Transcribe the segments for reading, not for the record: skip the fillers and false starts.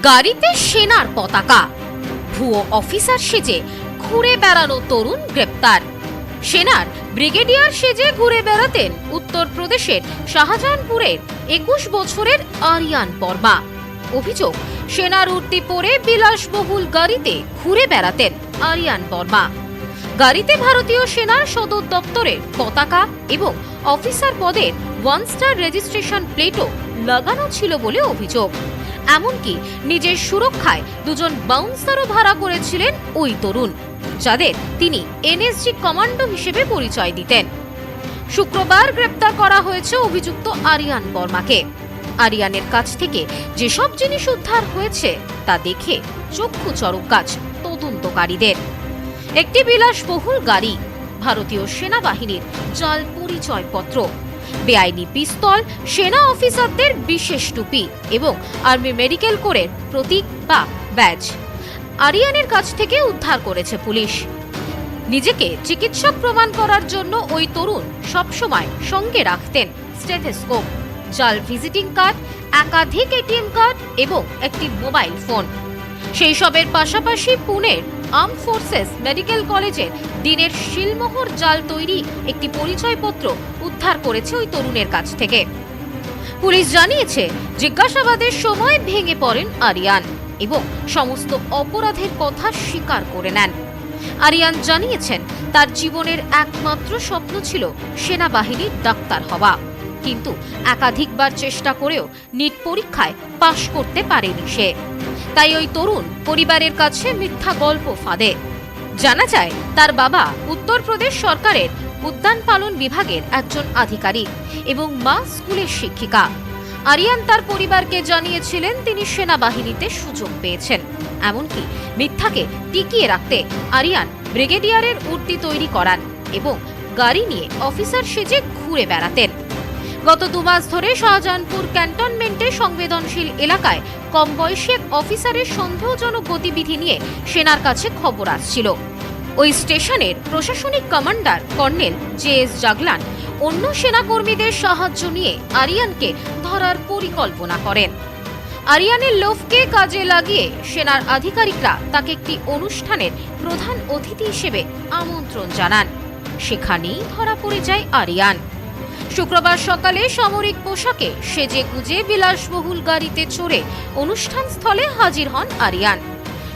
গাড়িতে সেনার পতাকা, ভুয়ো অফিসার সেজে ঘুরে বেড়ানো তরুণ গ্রেপ্তার। সেনার ব্রিগেডিয়ার সেজে ঘুরে বেড়াতেন উত্তরপ্রদেশের শাহজাহানপুরের 21 বছরের আরিয়ান বর্মা। অভিযোগ, সেনার উর্দি পরে বিলাসবহুল গাড়িতে ঘুরে বেড়াতেন আরিয়ান বর্মা। গাড়িতে ভারতীয় সেনার সদর দপ্তরের পতাকা এবং অফিসার পদের 1 স্টার রেজিস্ট্রেশন প্লেটও লাগানো ছিল বলে অভিযোগ। এমনকি নিজের সুরক্ষায় দুজন বাউন্সারও ভাড়া করেছিলেন ওই তরুণ, যাদের তিনি এনএসজি কমান্ডো হিসেবে পরিচয় দিতেন। শুক্রবার গ্রেপ্তার করা হয়েছে অভিযুক্ত আরিয়ান বর্মাকে। আরিয়ানের কাছ থেকে যেসব জিনিস উদ্ধার হয়েছে তা দেখে চক্ষু চড়ক গাছ তদন্তকারীদের। একটি বিলাসবহুল গাড়ি, ভারতীয় সেনাবাহিনীর জাল পরিচয়পত্র, বেআইনি পিস্তল, সেনা অফিসারদের বিশেষ টুপি এবং আর্মি মেডিকেল কোরের প্রতীক বা ব্যাজ আরিয়ানের কাছ থেকে উদ্ধার করেছে পুলিশ। নিজেকে চিকিৎসক প্রমাণ করার জন্য ওই তরুণ সবসময় সঙ্গে রাখতেন স্টেথোস্কোপ, জাল ভিজিটিং কার্ড, একাধিক এটিএম কার্ড এবং একটি মোবাইল ফোন। সেই সবের পাশাপাশি পুনের আর্ম ফোর্সেস মেডিকেল কলেজের দিনের শিলমোহর জাল তৈরি একটি পরিচয়পত্র উদ্ধার করেছে ওই তরুণের কাছ থেকে। পুলিশ জানিয়েছে, জিজ্ঞাসাবাদের সময় ভেঙে পড়েন আরিয়ান এবং সমস্ত অপরাধের কথা স্বীকার করে নেন। আরিয়ান জানিয়েছেন, তার জীবনের একমাত্র স্বপ্ন ছিল সেনাবাহিনীর ডাক্তার হওয়া, কিন্তু একাধিকবার চেষ্টা করেও নিট পরীক্ষায় পাশ করতে পারেনি সে। তাই ওই তরুণ পরিবারের কাছে মিথ্যা গল্প ফাঁদে। জানা যায়, তার বাবা উত্তরপ্রদেশ সরকারের উদ্যান পালন বিভাগের একজন আধিকারিক এবং মা স্কুলের শিক্ষিকা। আরিয়ান তার পরিবারকে জানিয়েছিলেন তিনি সেনাবাহিনীতে সুযোগ পেয়েছেন। এমনকি মিথ্যাকে টিকিয়ে রাখতে আরিয়ান ব্রিগেডিয়ারের উর্দি তৈরি করান এবং গাড়ি নিয়ে অফিসার সেজে ঘুরে বেড়াতেন। গত 2 মাস ধরে শাহজাহানপুর ক্যান্টনমেন্টে সংবেদনশীল এলাকায় কম বয়সী এক অফিসারের সন্দেহজনক গতিবিধি নিয়ে সেনার কাছে খবর আসছিল। ওই স্টেশনের প্রশাসনিক কমান্ডার কর্নেল জে.এস. জাগলান অন্য সেনাকর্মীদের সাহায্য নিয়ে আরিয়ানকে ধরার পরিকল্পনা করেন। আরিয়ানের লোভকে কাজে লাগিয়ে সেনার আধিকারিকরা তাকে একটি অনুষ্ঠানের প্রধান অতিথি হিসেবে আমন্ত্রণ জানান। সেখানেই ধরা পড়ে যায় আরিয়ান। শুক্রবার সকালে সামরিক পোশাকে সেজে গুজে বিলাসবহুল গাড়িতে চড়ে অনুষ্ঠান স্থলে হাজির হন আরিয়ান।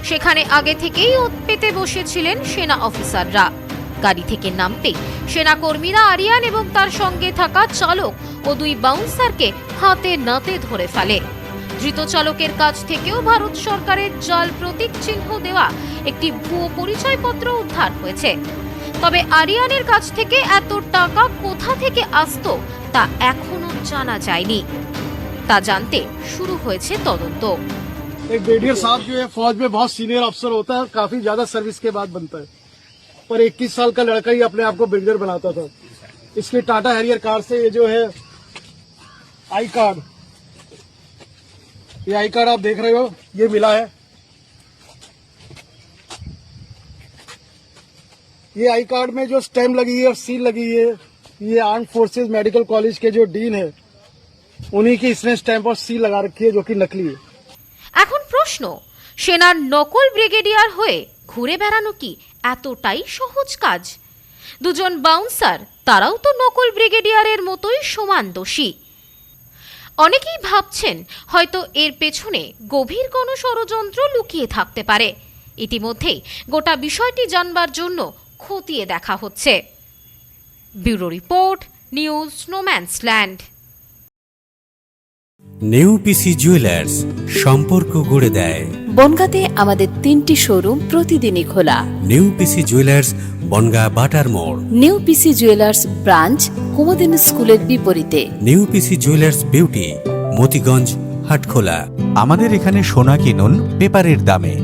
সেখানে আগে থেকেই ওঁত পেতে বসেছিলেন সেনা অফিসাররা। গাড়ি থেকে নামতেই সেনাকর্মীরা আরিয়ান এবং তার সঙ্গে থাকা চালক ও 2 বাউন্সারকে হাতে নাতে ধরে ফেলে। ধৃত চালকের কাছ থেকেও ভারত সরকারের জাল প্রতীক চিহ্ন দেওয়া একটি ভুয়ো পরিচয়পত্র উদ্ধার হয়েছে। তবে আরিয়ানের কাছ থেকে এত টাকা কোথা থেকে আসতো তা এখনো জানা যায়নি। তা জানতে শুরু হয়েছে তদন্ত। एक ब्रिगेडियर साहब जो है फौज में बहुत सीनियर अफसर होता है, काफी ज्यादा सर्विस के बाद बनता है, पर 21 साल का लड़का ही अपने आप को ब्रिगेडियर बनाता था। इसके टाटा हैरियर कार से ये जो है आई कार्ड, ये आई कार्ड आप देख रहे हो, ये मिला है। ये आई कार्ड में जो स्टैम्प लगी है और सील लगी है, ये आर्म फोर्सेस मेडिकल कॉलेज के जो डीन है उन्हीं की इसने स्टैम्प और सील लगा रखी है, जो कि नकली है। এখন প্রশ্ন, সেনার নকল ব্রিগেডিয়ার হয়ে ঘুরে বেড়ানো কি এতটাই সহজ কাজ? দুজন বাউন্সার, তারাও তো নকল ব্রিগেডিয়ারের মতোই সমান দোষী। অনেকেই ভাবছেন হয়তো এর পেছনে গভীর কোনো ষড়যন্ত্র লুকিয়ে থাকতে পারে। ইতিমধ্যেই গোটা বিষয়টি জানবার জন্য খতিয়ে দেখা হচ্ছে। Bureau report, news no man's land. নেউপিসি জুয়েলার্স, সম্পর্ক গড়ে দেয়। বনগাঁতে আমাদের 3টি শোরুম প্রতিদিনই খোলা। নেউপিসি জুয়েলার্স, বনগা বাটার মোড়। নেউপিসি জুয়েলার্স ব্রাঞ্চ কুমদিন স্কুলের বিপরীতে। নেউপিসি জুয়েলার্স বিউটি, মতিগঞ্জ, হাটখোলা। আমাদের এখানে সোনা কিনুন পেপারের দামে।